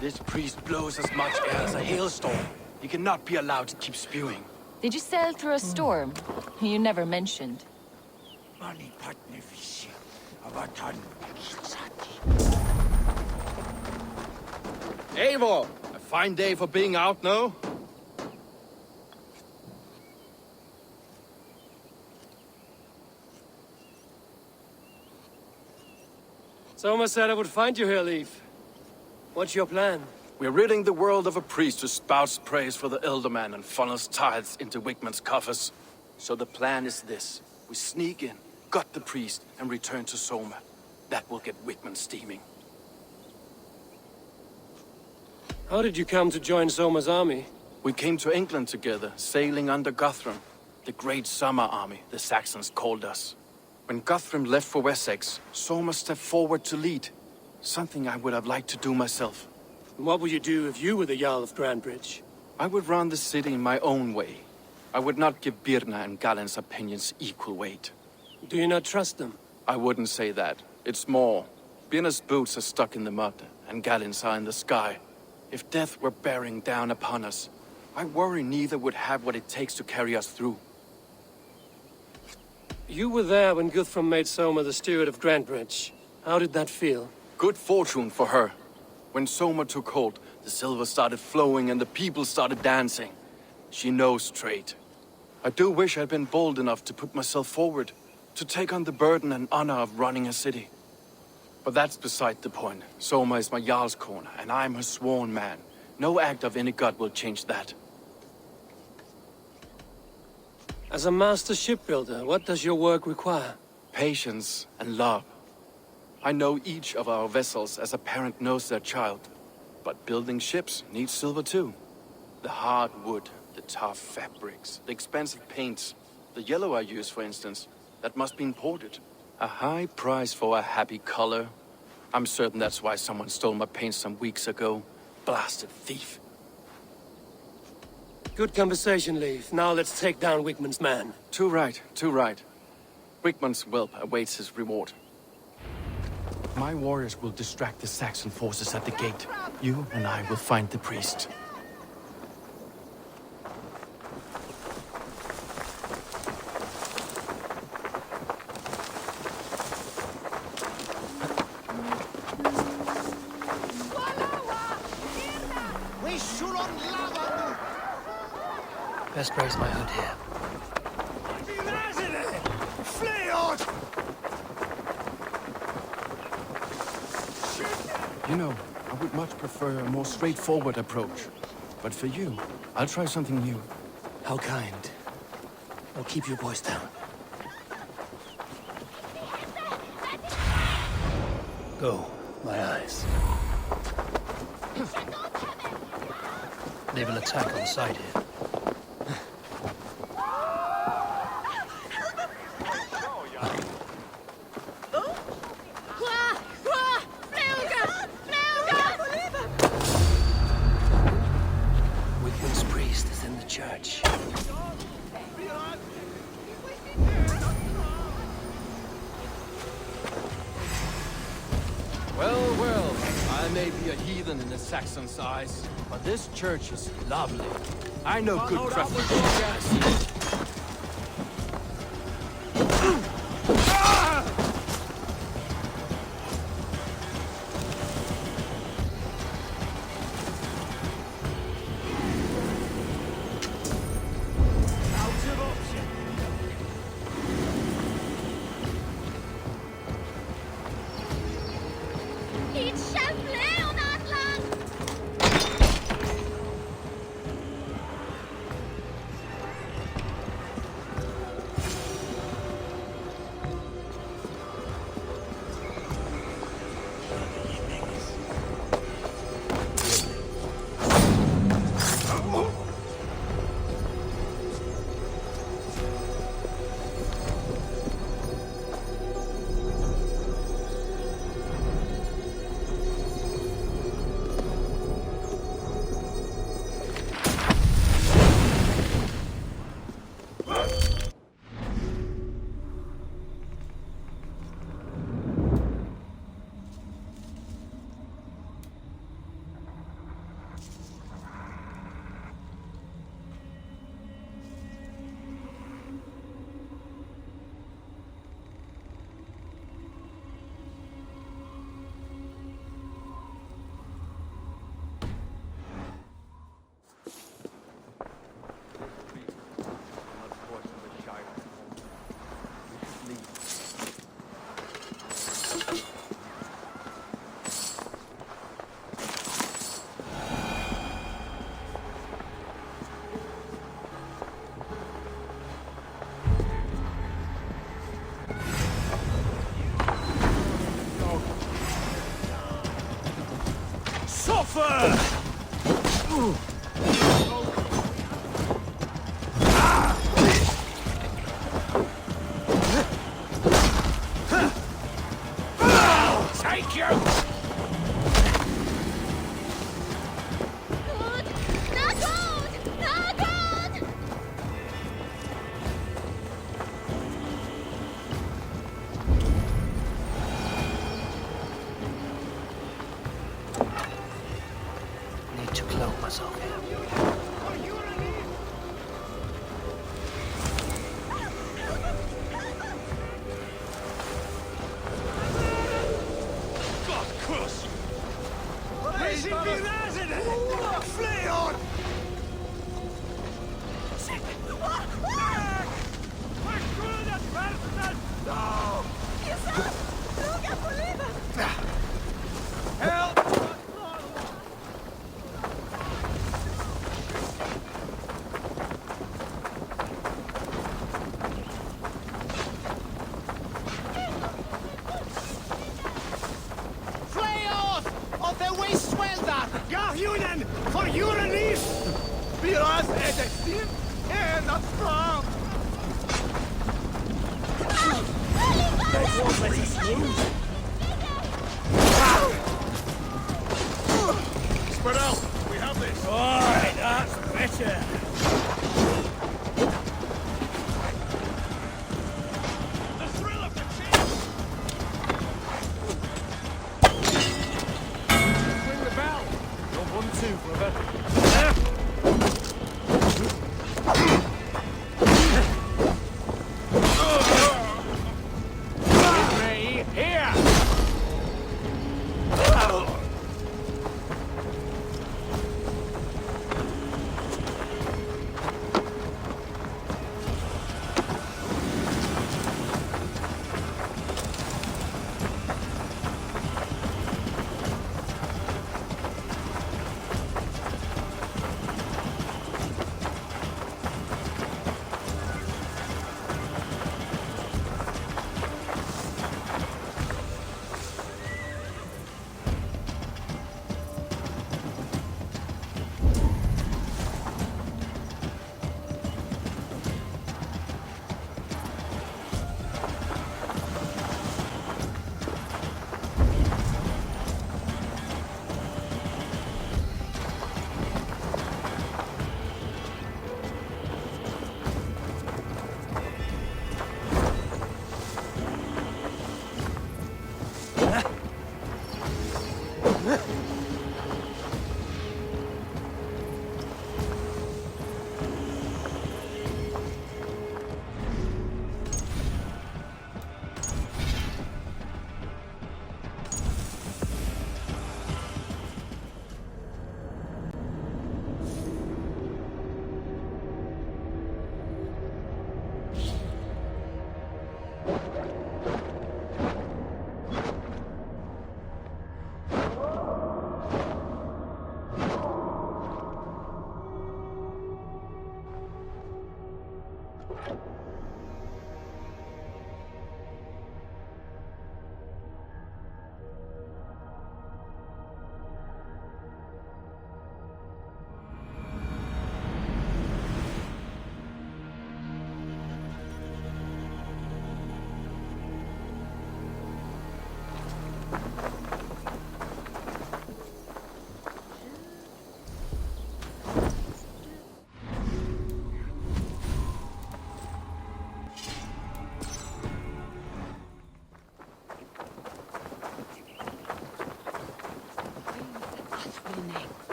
This priest blows as much air as a hailstorm. He cannot be allowed to keep spewing. Did you sail through a storm? You never mentioned. Eivor! A fine day for being out, no? Soma said I would find you here, Leaf. What's your plan? We're ridding the world of a priest who spouts praise for the Elderman and funnels tithes into Wigman's coffers. So the plan is this. We sneak in, gut the priest, and return to Soma. That will get Wigman steaming. How did you come to join Soma's army? We came to England together, sailing under Guthrum. The Great Summer Army, the Saxons called us. When Guthrum left for Wessex, Soma stepped forward to lead. Something I would have liked to do myself. And what would you do if you were the Jarl of Grandbridge? I would run the city in my own way. I would not give Birna and Galen's opinions equal weight. Do you not trust them? I wouldn't say that. It's more. Birna's boots are stuck in the mud, and Galen's are in the sky. If death were bearing down upon us, I worry neither would have what it takes to carry us through. You were there when Guthrum made Soma the steward of Grantbridge. How did that feel? Good fortune for her. When Soma took hold, the silver started flowing and the people started dancing. She knows trade. I do wish I'd been bold enough to put myself forward, to take on the burden and honor of running a city. But that's beside the point. Soma is my Jarl's corner, and I'm her sworn man. No act of any god will change that. As a master shipbuilder, what does your work require? Patience and love. I know each of our vessels as a parent knows their child. But building ships needs silver too. The hard wood, the tough fabrics, the expensive paints. The yellow I use, for instance, that must be imported. A high price for a happy color. I'm certain that's why someone stole my paint some weeks ago. Blasted thief. Good conversation, Leif. Now let's take down Wigmund's man. Too right, too right. Wigmund's whelp awaits his reward. My warriors will distract the Saxon forces at the gate. You and I will find the priest. Best raise my hood here. You know, I would much prefer a more straightforward approach. But for you, I'll try something new. How kind. I'll keep your voice down. Go, my eyes. Naval attack on sight here. Wigmund's priest is in the church. Well, well, I may be a heathen in the Saxon's eyes, but this church is lovely. I know good craftsmanship. Spread out! We have this! Alright, that's better. The thrill of the chase! Ring the bell! No 1-2, brother. With me, here!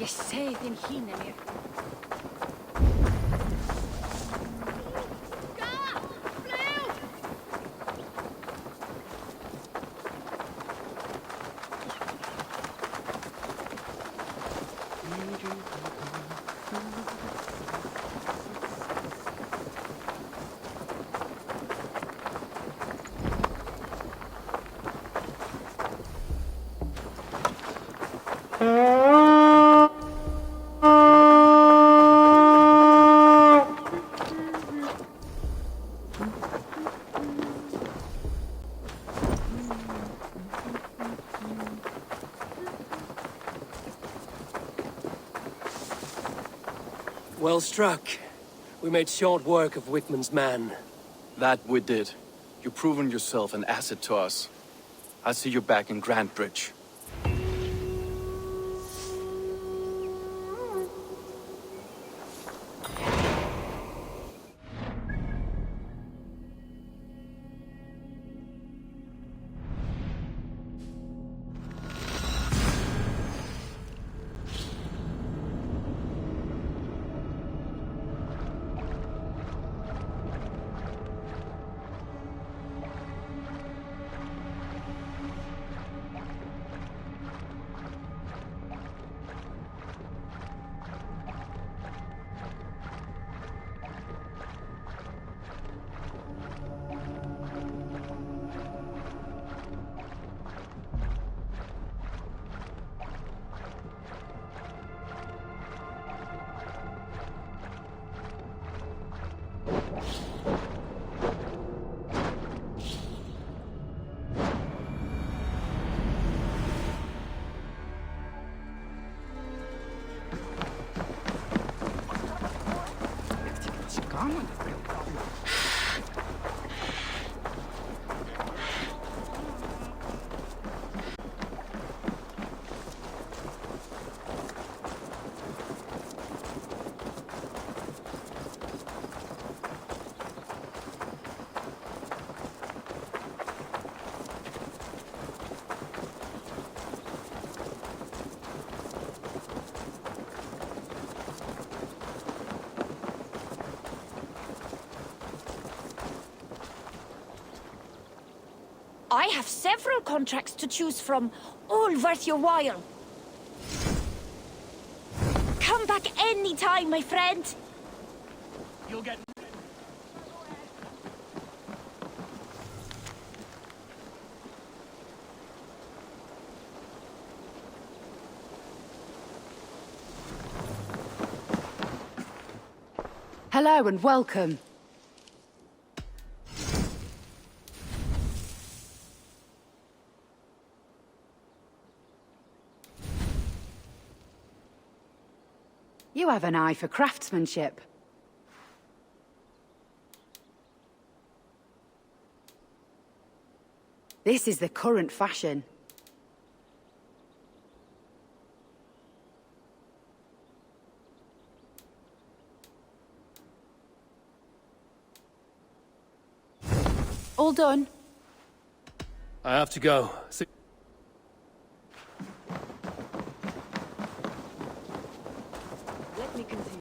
Jeg sagde den hende mere. Well struck. We made short work of Wickman's man. That we did. You've proven yourself an asset to us. I'll see you back in Grantbridge. I have several contracts to choose from, all worth your while. Come back any time, my friend. You'll get... Hello and welcome. You have an eye for craftsmanship. This is the current fashion. All done. I have to go. Let me continue.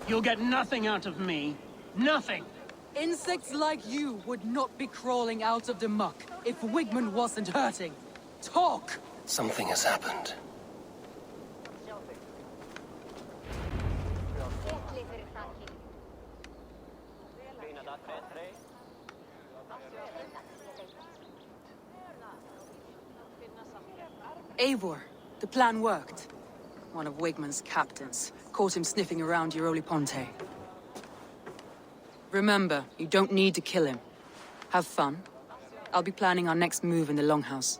You'll get nothing out of me. Nothing! Insects like you would not be crawling out of the muck if Wigman wasn't hurting. Talk! Something has happened. Eivor, the plan worked. One of Wigman's captains caught him sniffing around Euroli Ponte. Remember, you don't need to kill him. Have fun. I'll be planning our next move in the Longhouse.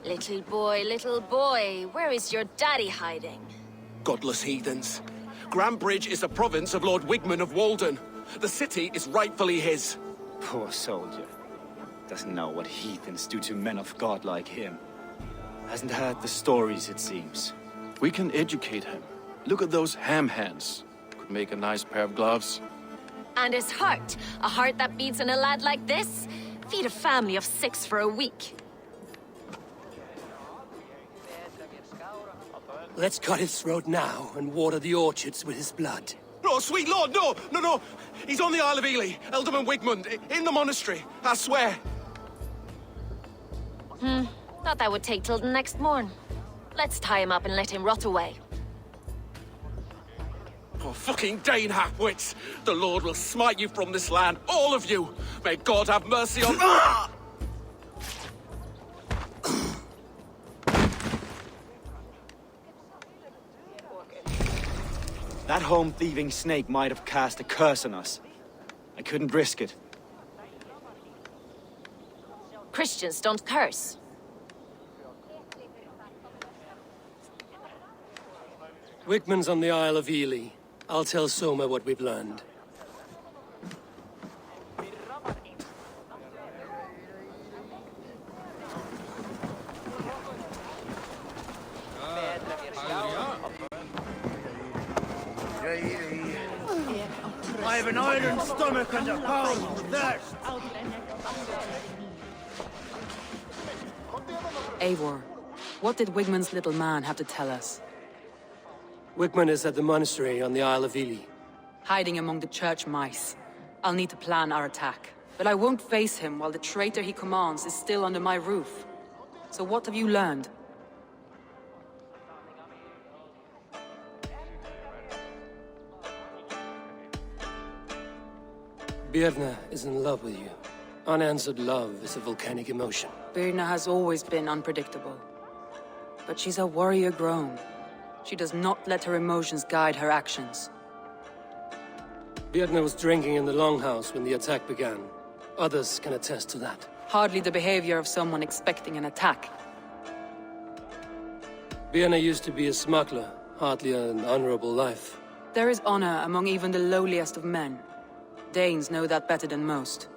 Little boy, where is your daddy hiding? Godless heathens. Grambridge is a province of Lord Wigman of Walden. The city is rightfully his. Poor soldier. Doesn't know what heathens do to men of God like him. Hasn't heard the stories, it seems. We can educate him. Look at those ham hands. Could make a nice pair of gloves. And his heart. A heart that beats in a lad like this? Feed a family of 6 for a week. Let's cut his throat now and water the orchards with his blood. Oh, sweet lord, no, no, no. He's on the Isle of Ely, Ealdorman Wigmund, in the monastery, I swear. Thought that would take till the next morn. Let's tie him up and let him rot away. Oh, fucking Dane half-wits. The Lord will smite you from this land, all of you. May God have mercy on... Ah! That home-thieving snake might have cast a curse on us. I couldn't risk it. Christians don't curse. Wigman's on the Isle of Ely. I'll tell Soma what we've learned. I have an iron stomach and a pound thirst! Eivor, what did Wigman's little man have to tell us? Wigman is at the monastery on the Isle of Ely. Hiding among the church mice. I'll need to plan our attack. But I won't face him while the traitor he commands is still under my roof. So what have you learned? Birna is in love with you. Unanswered love is a volcanic emotion. Birna has always been unpredictable. But she's a warrior grown. She does not let her emotions guide her actions. Birna was drinking in the Longhouse when the attack began. Others can attest to that. Hardly the behavior of someone expecting an attack. Vienna used to be a smuggler, hardly an honorable life. There is honor among even the lowliest of men. Danes know that better than most.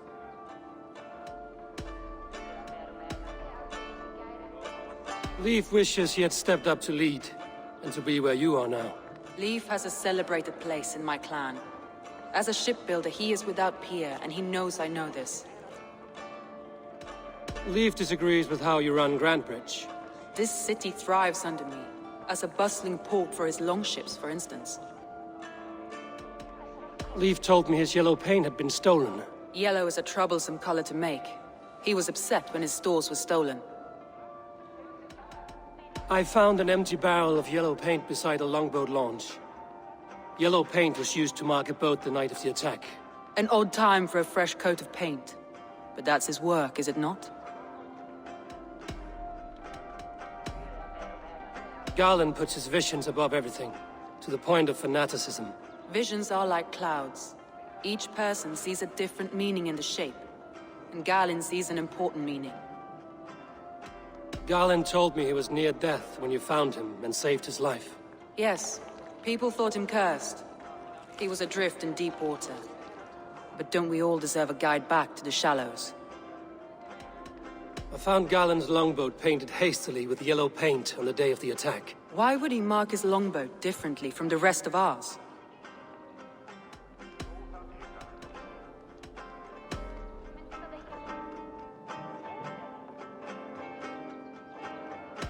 Leif wishes he had stepped up to lead, and to be where you are now. Leif has a celebrated place in my clan. As a shipbuilder, he is without peer, and he knows I know this. Leif disagrees with how you run Grantebridge. This city thrives under me, as a bustling port for his longships, for instance. Leif told me his yellow paint had been stolen. Yellow is a troublesome color to make. He was upset when his stores were stolen. I found an empty barrel of yellow paint beside a longboat launch. Yellow paint was used to mark a boat the night of the attack. An odd time for a fresh coat of paint. But that's his work, is it not? Garland puts his visions above everything, to the point of fanaticism. Visions are like clouds. Each person sees a different meaning in the shape, and Galen sees an important meaning. Garland told me he was near death when you found him and saved his life. Yes, people thought him cursed. He was adrift in deep water. But don't we all deserve a guide back to the shallows? I found Garland's longboat painted hastily with yellow paint on the day of the attack. Why would he mark his longboat differently from the rest of ours?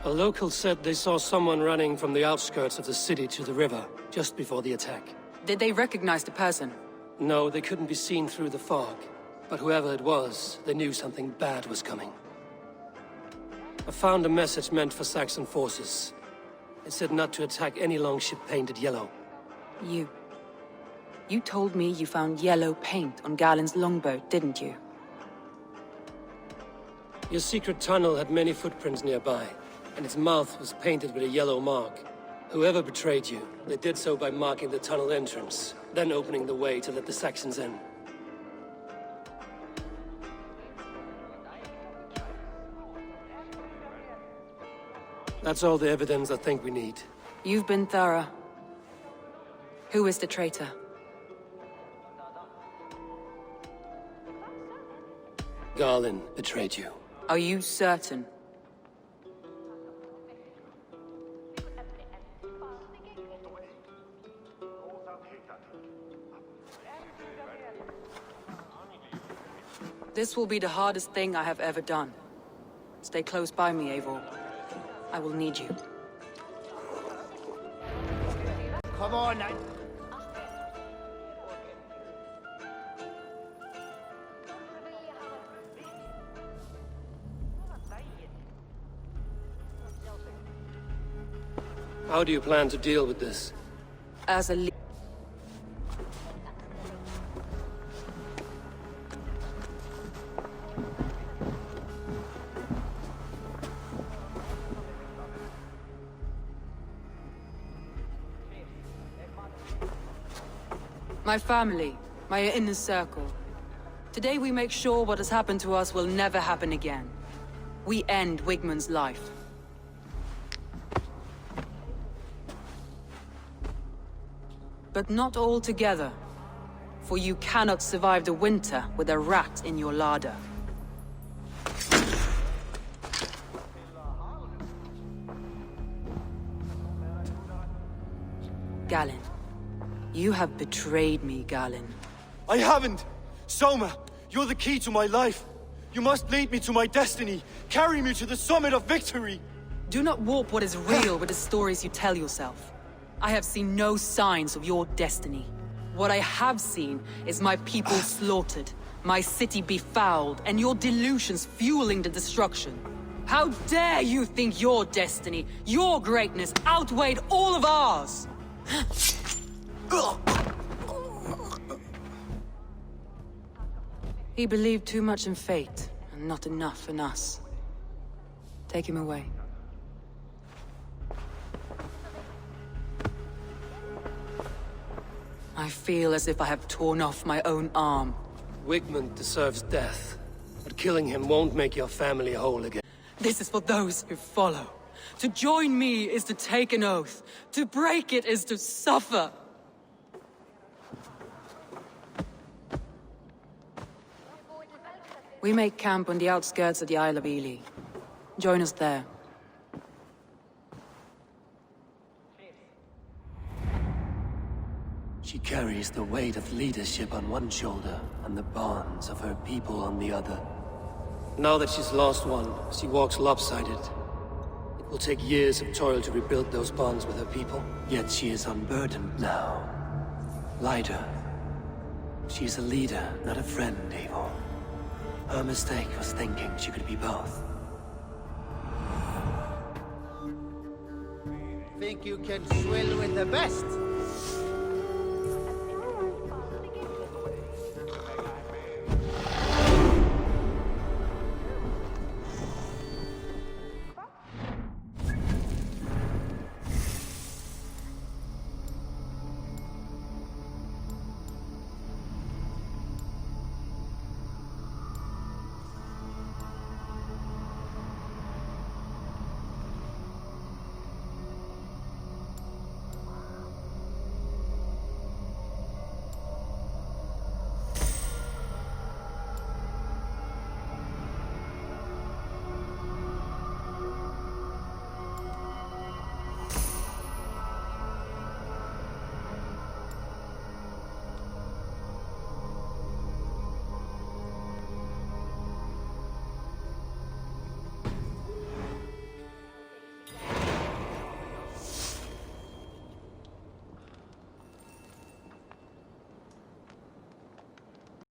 A local said they saw someone running from the outskirts of the city to the river, just before the attack. Did they recognize the person? No, they couldn't be seen through the fog. But whoever it was, they knew something bad was coming. I found a message meant for Saxon forces. It said not to attack any longship painted yellow. You told me you found yellow paint on Galen's longboat, didn't you? Your secret tunnel had many footprints nearby, and its mouth was painted with a yellow mark. Whoever betrayed you, they did so by marking the tunnel entrance, then opening the way to let the Saxons in. That's all the evidence I think we need. You've been thorough. Who is the traitor? Garland betrayed you. Are you certain? This will be the hardest thing I have ever done. Stay close by me, Eivor. I will need you. Come on now. How do you plan to deal with this? As a my family, my inner circle. Today we make sure what has happened to us will never happen again. We end Wigmund's life. But not all together, for you cannot survive the winter with a rat in your larder. Galen. You have betrayed me, Galen. I haven't! Soma, you're the key to my life. You must lead me to my destiny. Carry me to the summit of victory. Do not warp what is real with the stories you tell yourself. I have seen no signs of your destiny. What I have seen is my people slaughtered, my city befouled, and your delusions fueling the destruction. How dare you think your destiny, your greatness, outweighed all of ours? He believed too much in fate, and not enough in us. Take him away. I feel as if I have torn off my own arm. Wigmund deserves death, but killing him won't make your family whole again. This is for those who follow. To join me is to take an oath. To break it is to suffer. We make camp on the outskirts of the Isle of Ely. Join us there. She carries the weight of leadership on one shoulder and the bonds of her people on the other. Now that she's lost one, she walks lopsided. It will take years of toil to rebuild those bonds with her people. Yet she is unburdened now. Lighter. She's a leader, not a friend, Eivor. Her mistake was thinking she could be both. Think you can swill with the best?